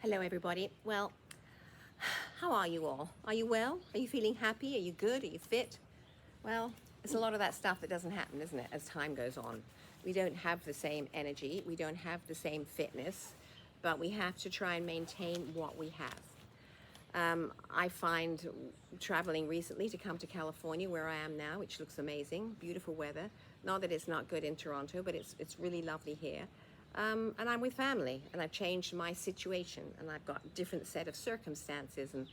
Hello, everybody. Well, how are you all? Are you well? Are you feeling happy? Are you good? Are you fit? Well, it's a lot of that stuff that doesn't happen, isn't it, as time goes on? We don't have the same energy, we don't have the same fitness, but we have to try and maintain what we have. I find traveling recently to come to California, where I am now, which looks amazing, beautiful weather. Not that it's not good in Toronto, but it's really lovely here. And I'm with family, and I've changed my situation, and I've got a different set of circumstances, and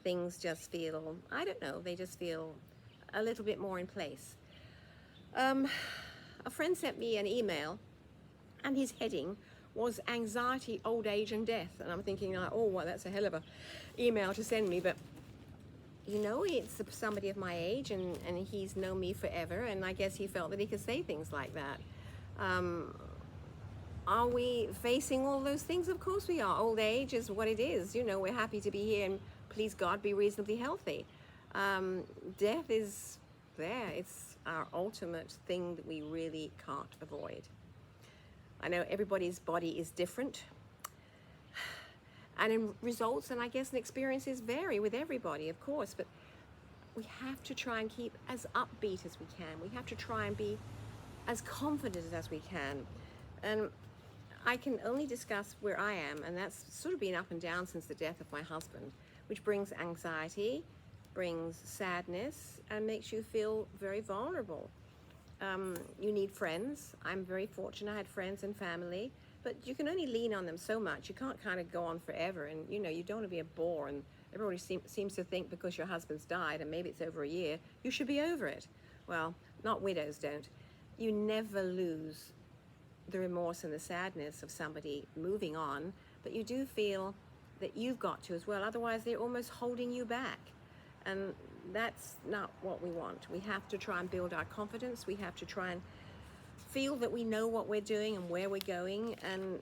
things just feel, I don't know, they just feel a little bit more in place. A friend sent me an email, and his heading was anxiety, old age, and death. And I'm thinking, oh, well, that's a hell of a email to send me, but it's somebody of my age, and he's known me forever, and I guess he felt that he could say things like that. Are we facing all those things? Of course we are. Old age is what it is. We're happy to be here and please God be reasonably healthy. Death is there. It's our ultimate thing that we really can't avoid. I know everybody's body is different, and in results and I guess and experiences vary with everybody, of course, but we have to try and keep as upbeat as we can. We have to try and be as confident as we can. And I can only discuss where I am, and that's sort of been up and down since the death of my husband, which brings anxiety, brings sadness, and makes you feel very vulnerable. You need friends. I'm very fortunate. I had friends and family, but you can only lean on them so much. You can't kind of go on forever, and you don't want to be a bore, and everybody seems to think because your husband's died and maybe it's over a year, you should be over it. Well, not widows don't. You never lose the remorse and the sadness of somebody moving on, but you do feel that you've got to as well. Otherwise, they're almost holding you back. And that's not what we want. We have to try and build our confidence. We have to try and feel that we know what we're doing and where we're going. And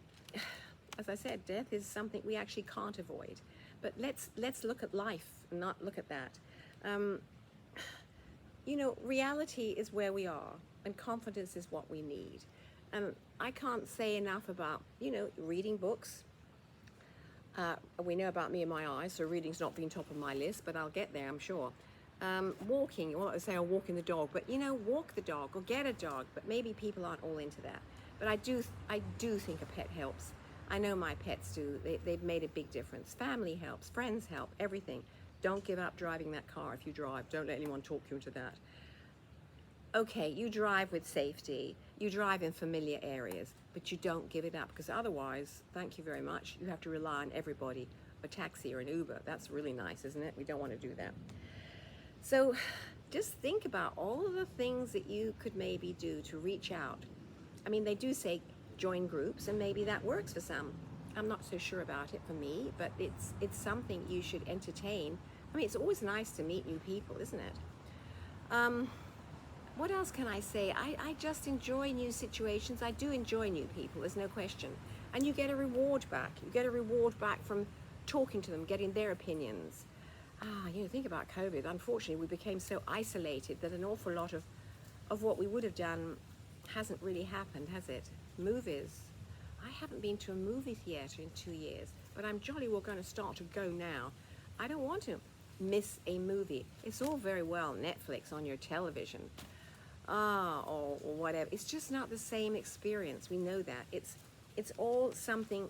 as I said, death is something we actually can't avoid. But let's look at life and not look at that. Reality is where we are, and confidence is what we need. And I can't say enough about, reading books. We know about me and my eyes, so reading's not been top of my list, but I'll get there, I'm sure. Walking, well, I say I'll walking the dog, but walk the dog or get a dog, but maybe people aren't all into that. But I do think a pet helps. I know my pets do. They've made a big difference. Family helps, friends help, everything. Don't give up driving that car if you drive. Don't let anyone talk you into that. Okay, you drive with safety, you drive in familiar areas, but you don't give it up, because otherwise, thank you very much, you have to rely on everybody, a taxi or an Uber. That's really nice, isn't it? We don't want to do that. So just think about all of the things that you could maybe do to reach out. I mean, they do say join groups, and maybe that works for some. I'm not so sure about it for me, but it's something you should entertain. I mean, it's always nice to meet new people, isn't it? What else can I say? I just enjoy new situations. I do enjoy new people, there's no question. And you get a reward back. You get a reward back from talking to them, getting their opinions. Think about COVID. Unfortunately, we became so isolated that an awful lot of what we would have done hasn't really happened, has it? Movies. I haven't been to a movie theater in 2 years, but I'm jolly well going to start to go now. I don't want to miss a movie. It's all very well Netflix on your television. Or whatever. It's just not the same experience. We know that. It's all something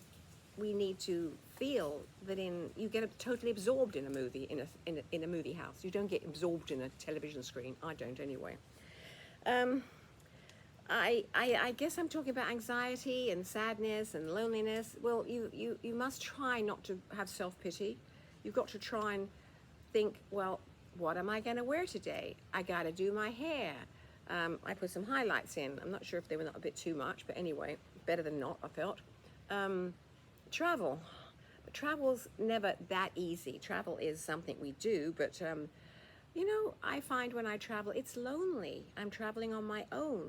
we need to feel that you get totally absorbed in a movie, in a movie house. You don't get absorbed in a television screen. I don't anyway. I guess I'm talking about anxiety and sadness and loneliness. Well, you must try not to have self-pity. You've got to try and think, well, what am I going to wear today? I got to do my hair. I put some highlights in. I'm not sure if they were not a bit too much, but anyway, better than not, I felt. Travel. But travel's never that easy. Travel is something we do, but, I find when I travel, it's lonely. I'm traveling on my own,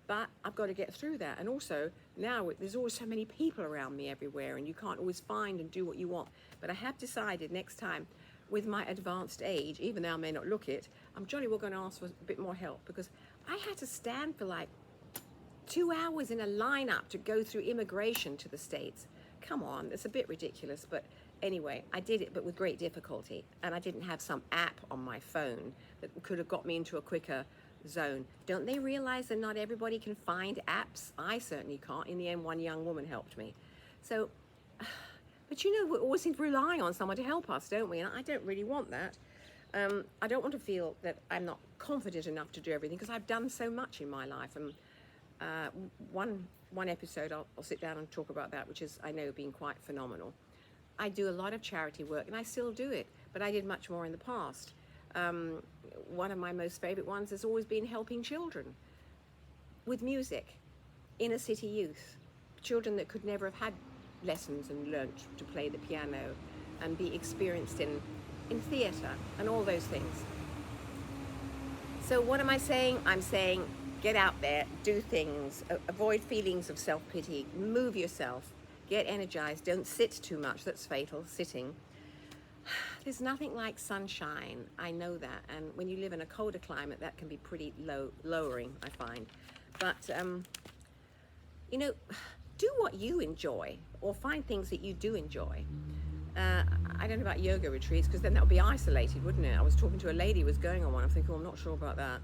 but I've got to get through that. And also, now there's always so many people around me everywhere, and you can't always find and do what you want. But I have decided next time, with my advanced age, even though I may not look it, I'm jolly well going to ask for a bit more help, because I had to stand for like 2 hours in a lineup to go through immigration to the States come on, it's a bit ridiculous. But anyway, I did it, but with great difficulty. And I didn't have some app on my phone that could have got me into a quicker zone. Don't they realize that not everybody can find apps? I certainly can't. In the end, one young woman helped me. So, but you know, we always seem to rely on someone to help us, don't we? And I don't really want that. I don't want to feel that I'm not confident enough to do everything, because I've done so much in my life. And one episode I'll sit down and talk about that, which is, I know, been quite phenomenal. I do a lot of charity work, and I still do it, but I did much more in the past. One of my most favorite ones has always been helping children with music, inner city youth, children that could never have had lessons and learnt to play the piano and be experienced in theatre and all those things. So what am I saying? I'm saying get out there, do things, avoid feelings of self-pity, move yourself, get energized, don't sit too much, that's fatal, sitting. There's nothing like sunshine, I know that, and when you live in a colder climate, that can be pretty lowering, I find. But, you know, do what you enjoy, or find things that you do enjoy. I don't know about yoga retreats, because then that would be isolated, wouldn't it? I was talking to a lady who was going on one. I'm thinking, I'm not sure about that.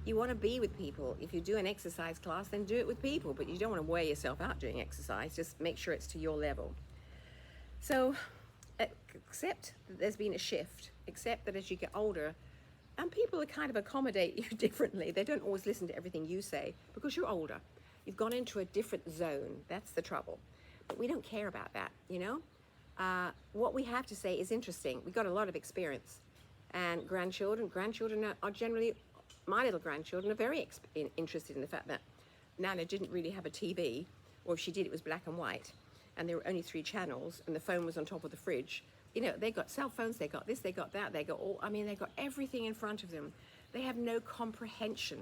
You want to be with people. If you do an exercise class, then do it with people, but you don't want to wear yourself out doing exercise. Just make sure it's to your level. So accept that there's been a shift. Accept that as you get older, and people kind of accommodate you differently. They don't always listen to everything you say because you're older. You've gone into a different zone. That's the trouble. But we don't care about that, you know? What we have to say is interesting. We've got a lot of experience. And grandchildren are generally, my little grandchildren are very interested in the fact that Nana didn't really have a TV, or if she did, it was black and white. And there were only 3 channels, and the phone was on top of the fridge. You know, they got cell phones, they got this, they got that, they got they got everything in front of them. They have no comprehension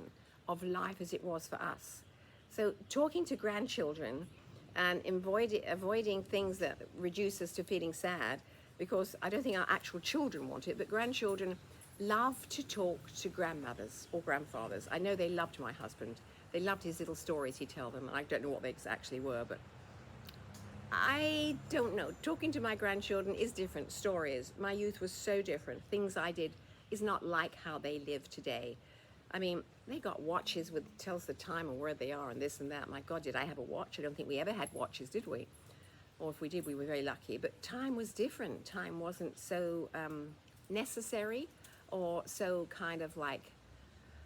of life as it was for us. So talking to grandchildren and avoiding things that reduce us to feeling sad, because I don't think our actual children want it, but grandchildren love to talk to grandmothers or grandfathers. I know they loved my husband. They loved his little stories he'd tell them. I don't know what they actually were, but I don't know. Talking to my grandchildren is different. Stories. My youth was so different. Things I did is not like how they live today. I mean, they got watches with tells the time and where they are and this and that. My God, did I have a watch? I don't think we ever had watches, did we? Or if we did, we were very lucky. But time was different. Time wasn't so necessary or so kind of like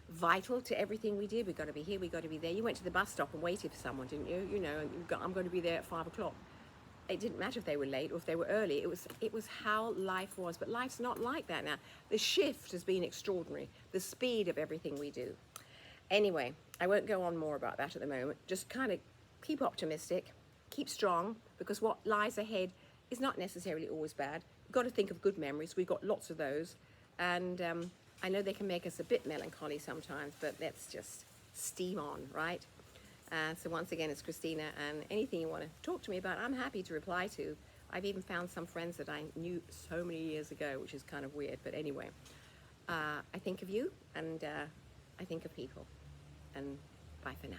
vital to everything we did. We got to be here, we got to be there. You went to the bus stop and waited for someone, didn't you? You know, I'm going to be there at 5 o'clock. It didn't matter if they were late or if they were early. It was how life was. But life's not like that now. The shift has been extraordinary. The speed of everything we do. Anyway, I won't go on more about that at the moment. Just kind of keep optimistic, keep strong, because what lies ahead is not necessarily always bad. We've got to think of good memories. We've got lots of those. And I know they can make us a bit melancholy sometimes, but let's just steam on, right? So once again, it's Christina, and anything you want to talk to me about, I'm happy to reply to. I've even found some friends that I knew so many years ago, which is kind of weird. But anyway, I think of you, and I think of people. And bye for now.